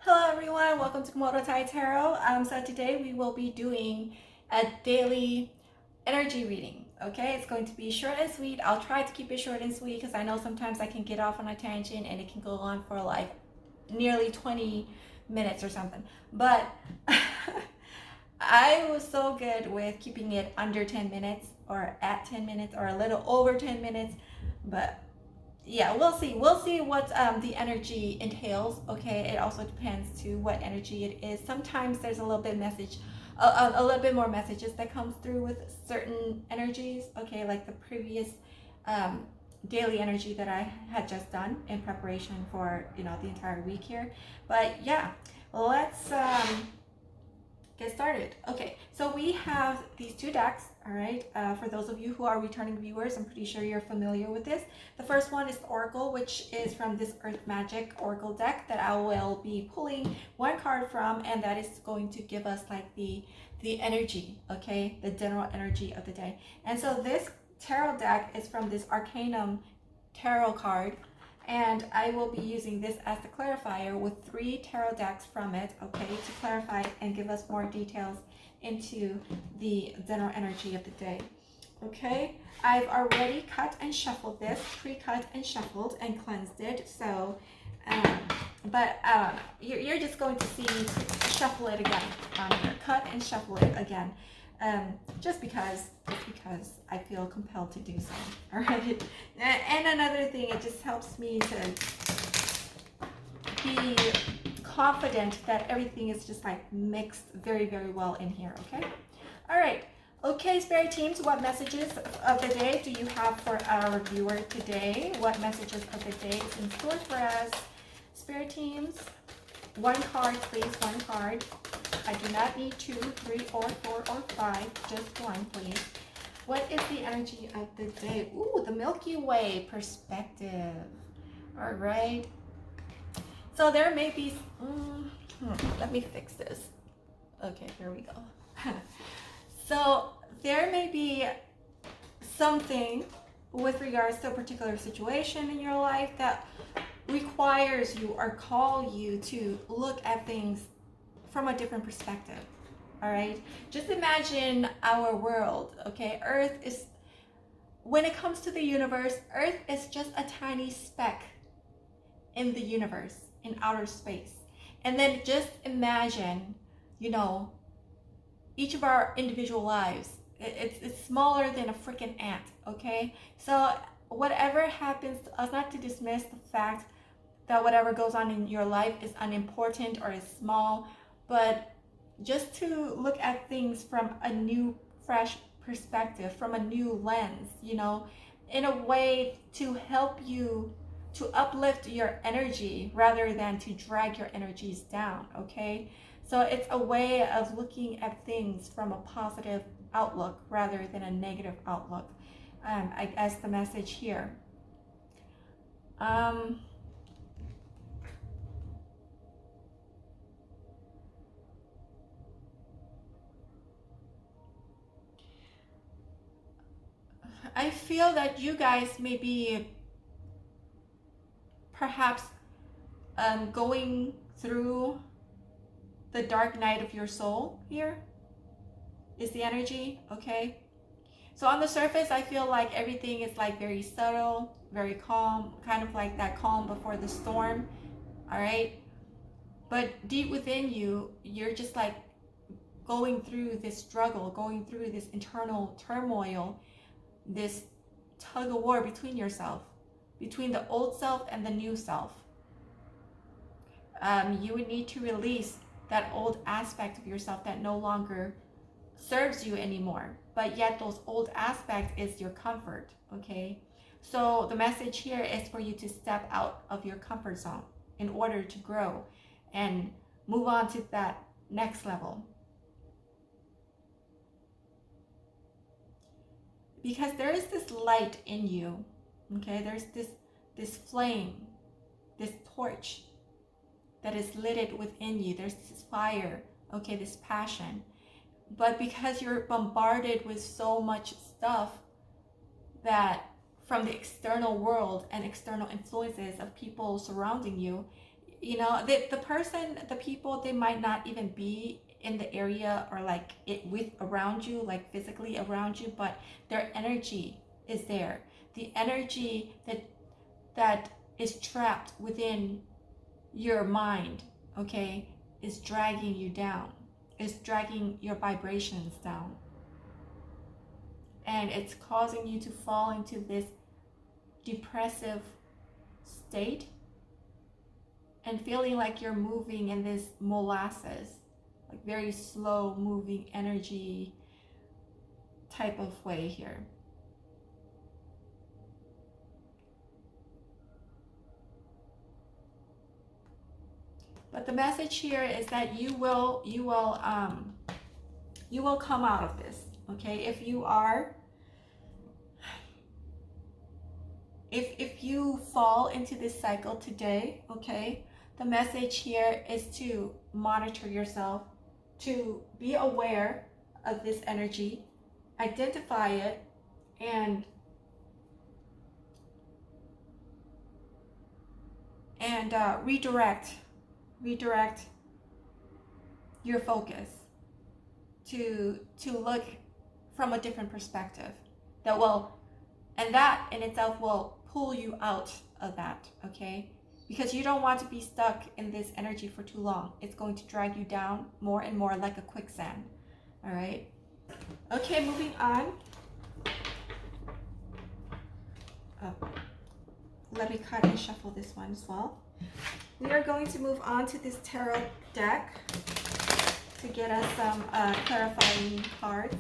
Hello everyone, welcome to Komodo Tai Tarot. So today we will be doing a daily energy reading. Okay, it's going to be short and sweet. I'll try to keep it short and sweet because I know sometimes I can get off on a tangent and it can go on for like nearly 20 minutes or something. But I was so good with keeping it under 10 minutes or at 10 minutes or a little over 10 minutes. But yeah, we'll see. We'll see what the energy entails. Okay, it also depends to what energy it is. Sometimes there's a little bit message, a little bit more messages that comes through with certain energies. Okay, like the previous um, daily energy that I had just done in preparation for the entire week here. But yeah, let's get started. Okay, so we have these two decks, all right? For those of you who are returning viewers, I'm pretty sure you're familiar with this. The first one is the Oracle, which is from this Earth Magic Oracle deck that I will be pulling one card from, and that is going to give us like the energy, okay? The general energy of the day. And so this tarot deck is from this Arcanum tarot card, and I will be using this as the clarifier with 3 tarot decks from it, okay, to clarify and give us more details into the general energy of the day. Okay, I've already cut and shuffled this, pre-cut and shuffled and cleansed it. So, but I don't know. You're just going to see me shuffle it again. Cut and shuffle it again. Just because I feel compelled to do so. All right. And another thing, it just helps me to be confident that everything is just like mixed very, very well in here. Okay. All right. Okay, Spirit teams, what messages of the day do you have for our viewer today? What messages of the day is in store for us? Spirit teams, one card, please, one card. I do not need 2, 3, or 4, or 5, just one, please. What is the energy of the day? Ooh, the Milky Way perspective. All right. So there may be, let me fix this. Okay, here we go. So there may be something with regards to a particular situation in your life that requires you or call you to look at things from a different perspective. All right, just imagine our world. Okay, Earth is, when it comes to the universe, Earth is just a tiny speck in the universe, in outer space. And then just imagine, each of our individual lives. It's smaller than a freaking ant. Okay, so whatever happens to us, not to dismiss the fact that whatever goes on in your life is unimportant or is small, but just to look at things from a new, fresh perspective, from a new lens, in a way to help you to uplift your energy rather than to drag your energies down, okay? So it's a way of looking at things from a positive outlook rather than a negative outlook. I guess the message here. I feel that you guys may be perhaps going through the dark night of your soul here is the energy, okay? So on the surface, I feel like everything is like very subtle, very calm, kind of like that calm before the storm, all right? But deep within you, you're just like going through this struggle, going through this internal turmoil, this tug of war between yourself, between the old self and the new self. You would need to release that old aspect of yourself that no longer serves you anymore, but yet those old aspects is your comfort, okay? So the message here is for you to step out of your comfort zone in order to grow and move on to that next level. Because there is this light in you, okay? There's this flame, this torch that is lit within you. There's this fire, okay, this passion. But because you're bombarded with so much stuff that from the external world and external influences of people surrounding you, the person, the people, they might not even be in the area or like it with around you, like physically around you, but their energy is there. The energy that is trapped within your mind, okay, is dragging you down, is dragging your vibrations down, and it's causing you to fall into this depressive state and feeling like you're moving in this molasses, like very slow moving energy type of way here. But the message here is that you will come out of this, okay? If you fall into this cycle today, okay, the message here is to monitor yourself, to be aware of this energy, identify it, and redirect your focus to look from a different perspective and that in itself will pull you out of that, okay? Because you don't want to be stuck in this energy for too long. It's going to drag you down more and more like a quicksand. All right. Okay, moving on. Let me cut and shuffle this one as well. We are going to move on to this tarot deck to get us some clarifying cards,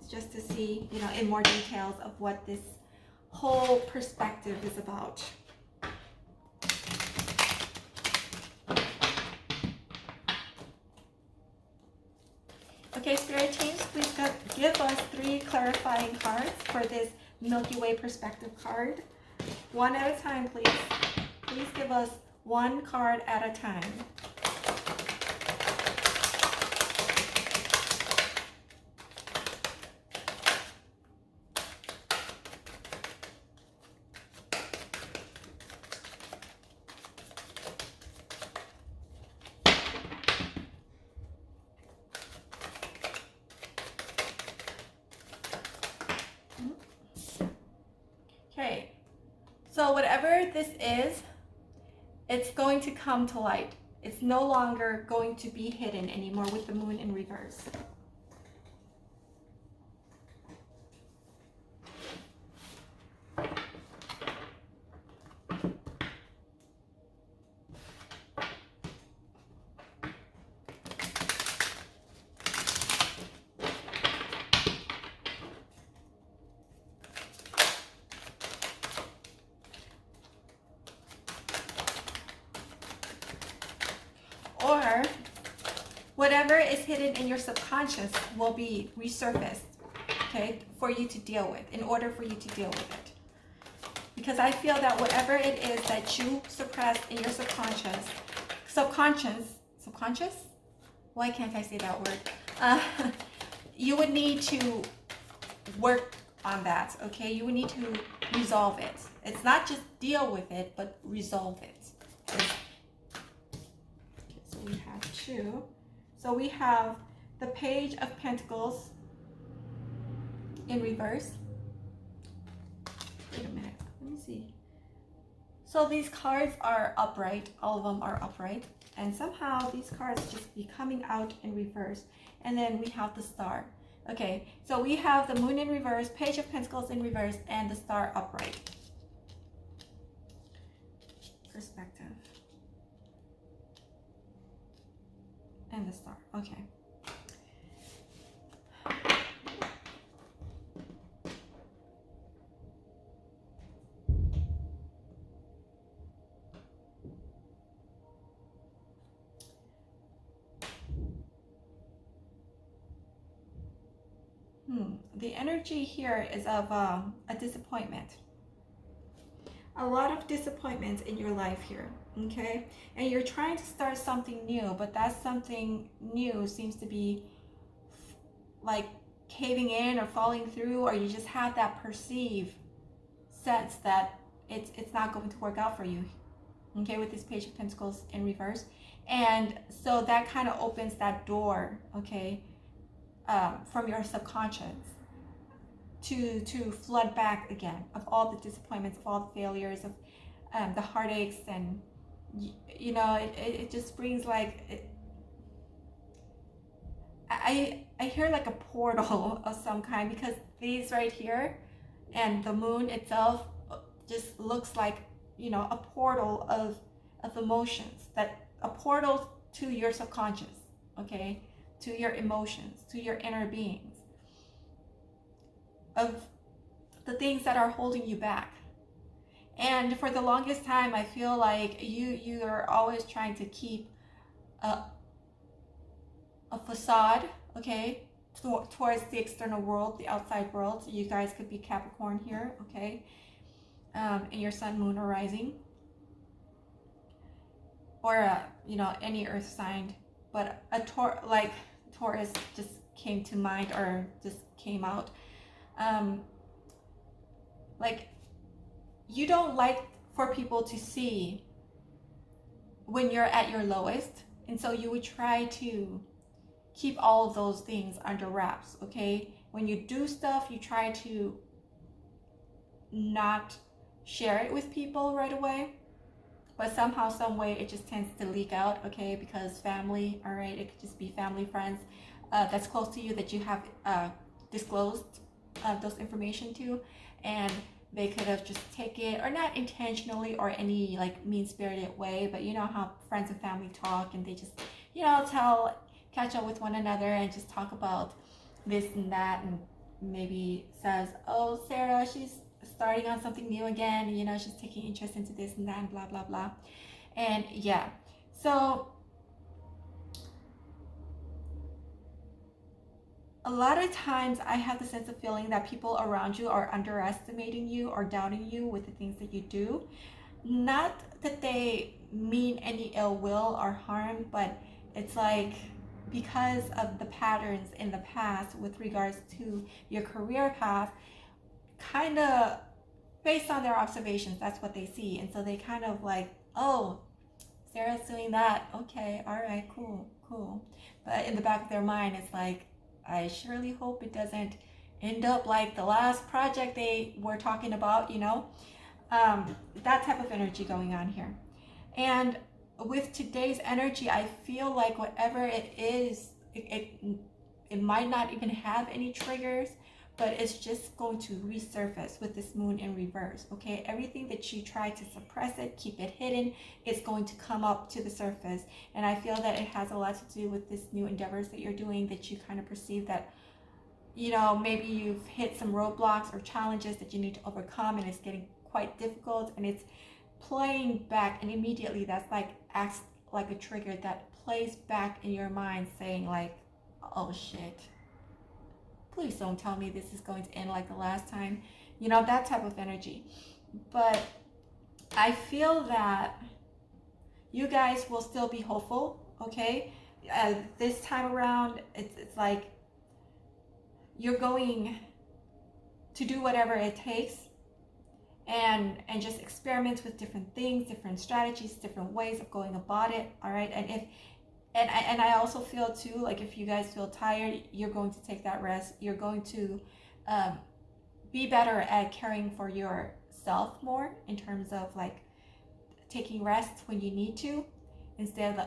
just to see, in more details of what this whole perspective is about. Okay, Spirit teams, please give us 3 clarifying cards for this Milky Way perspective card. One at a time, please. Please give us 1 card at a time. Okay, so whatever this is, it's going to come to light. It's no longer going to be hidden anymore with the moon in reverse. Or whatever is hidden in your subconscious will be resurfaced, okay, for you to deal with, in order for you to deal with it. Because I feel that whatever it is that you suppress in your subconscious, why can't I say that word? You would need to work on that, okay? You would need to resolve it. It's not just deal with it, but resolve it. We have 2. So we have the Page of Pentacles in reverse. Wait a minute, let me see. So these cards are upright, all of them are upright, and somehow these cards just be coming out in reverse. And then we have the Star. Okay, so we have the Moon in reverse, Page of Pentacles in reverse, and the Star upright. Perspective. And the Star. Okay. The energy here is of a disappointment. A lot of disappointments in your life here, okay? And you're trying to start something new, but that something new seems to be like caving in or falling through, or you just have that perceived sense that it's not going to work out for you. okay, with this Page of Pentacles in reverse. And so that kind of opens that door, okay, from your subconscious to flood back again of all the disappointments, of all the failures, of the heartaches, and you know, it just brings like I hear like a portal of some kind, because these right here and the moon itself just looks like, you know, a portal of emotions, that a portal to your subconscious, okay, to your emotions, to your inner beings, of the things that are holding you back. And for the longest time, I feel like you are always trying to keep a facade, okay, towards the external world, the outside world. You guys could be Capricorn here, okay, in your sun, moon, or rising, or you know, any earth sign. But like Taurus just came to mind, or just came out. Like, you don't like for people to see when you're at your lowest, and so you would try to keep all of those things under wraps, okay? When you do stuff, you try to not share it with people right away, but somehow, some way, it just tends to leak out, okay? Because family, all right, it could just be family, friends that's close to you, that you have disclosed those information to, and they could have just taken it, or not intentionally or any like mean-spirited way, but you know how friends and family talk, and they just, you know, catch up with one another and just talk about this and that, and maybe says, oh, Sarah, she's starting on something new again, you know, she's taking interest into this and that, and blah blah blah. And yeah, so a lot of times I have the sense of feeling that people around you are underestimating you or doubting you with the things that you do. Not that they mean any ill will or harm, but it's like, because of the patterns in the past with regards to your career path, kind of based on their observations, that's what they see. And so they kind of like, oh, Sarah's doing that, okay, all right, cool. But in the back of their mind, it's like, I surely hope it doesn't end up like the last project they were talking about, you know, that type of energy going on here. And with today's energy, I feel like whatever it is, it might not even have any triggers, but it's just going to resurface with this moon in reverse, okay? Everything that you try to suppress it, keep it hidden, it's going to come up to the surface. And I feel that it has a lot to do with this new endeavors that you're doing, that you kind of perceive that, you know, maybe you've hit some roadblocks or challenges that you need to overcome, and it's getting quite difficult, and it's playing back, and immediately that's like acts like a trigger that plays back in your mind, saying like, oh shit, please don't tell me this is going to end like the last time, you know, that type of energy. But I feel that you guys will still be hopeful, okay? This time around, it's like you're going to do whatever it takes, and just experiment with different things, different strategies, different ways of going about it, all right? And I also feel too, like, if you guys feel tired, you're going to take that rest. You're going to be better at caring for yourself more, in terms of like taking rest when you need to, instead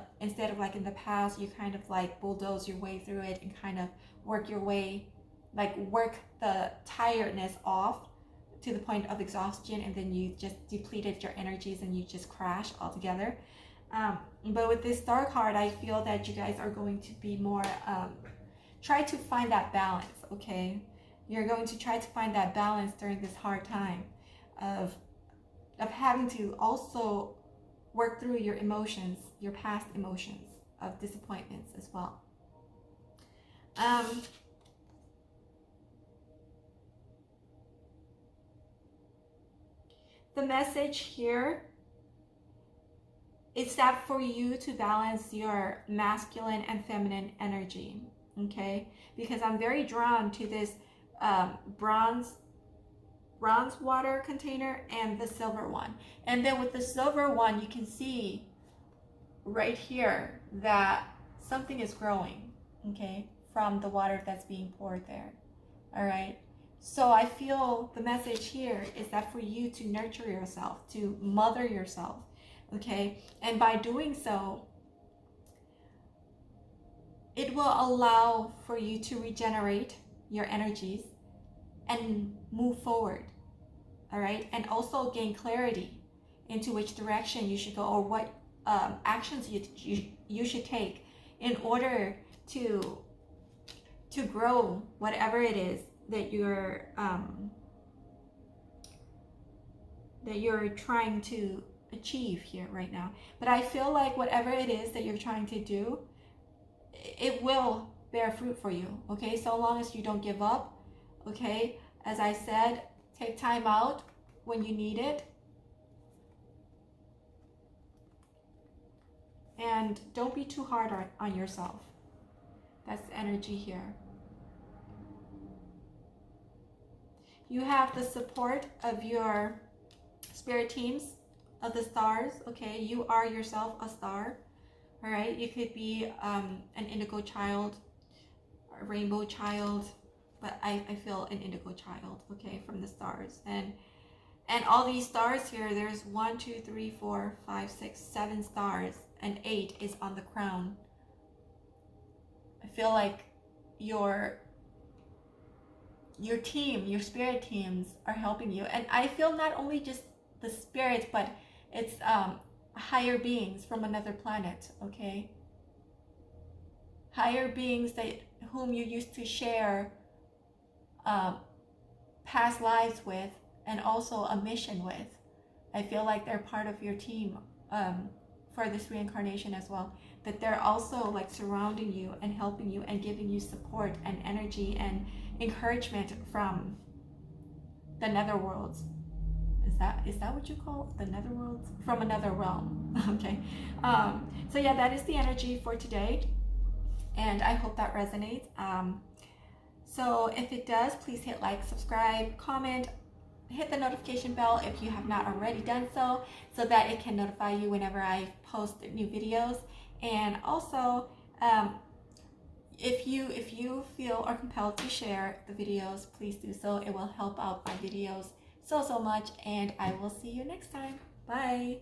of like in the past, you kind of like bulldoze your way through it and kind of work the tiredness off to the point of exhaustion, and then you just depleted your energies and you just crash altogether. But with this Star card, I feel that you guys are going to be more, try to find that balance, okay? You're going to try to find that balance during this hard time of having to also work through your emotions, your past emotions of disappointments as well. The message here is that for you to balance your masculine and feminine energy, okay? Because I'm very drawn to this bronze bronze water container and the silver one. And then with the silver one, you can see right here that something is growing, okay, from the water that's being poured there. All right. So I feel the message here is that for you to nurture yourself, to mother yourself, okay? And by doing so, it will allow for you to regenerate your energies and move forward, all right? And also gain clarity into which direction you should go, or what actions you should take in order to grow whatever it is that you're trying to achieve here right now. But I feel like whatever it is that you're trying to do, it will bear fruit for you, okay? So long as you don't give up, okay? As I said, take time out when you need it. And don't be too hard on yourself. That's the energy here. You have the support of your spirit teams, of the stars, okay? You are yourself a star, all right? You could be an indigo child, a rainbow child, but I feel an indigo child, okay, from the stars. And all these stars here, there's 1, 2, 3, 4, 5, 6, 7 stars, and 8 is on the crown. I feel like your team, your spirit teams are helping you. And I feel not only just the spirits, but it's higher beings from another planet, okay? Higher beings that whom you used to share past lives with, and also a mission with. I feel like they're part of your team for this reincarnation as well. That they're also like surrounding you and helping you and giving you support and energy and encouragement from the netherworlds. Is that what you call it? The netherworlds? From another realm. Okay. So yeah, that is the energy for today, and I hope that resonates. So if it does, please hit like, subscribe, comment, hit the notification bell if you have not already done so that it can notify you whenever I post new videos. And also, if you feel or compelled to share the videos, please do so. It will help out my videos so much, and I will see you next time. Bye.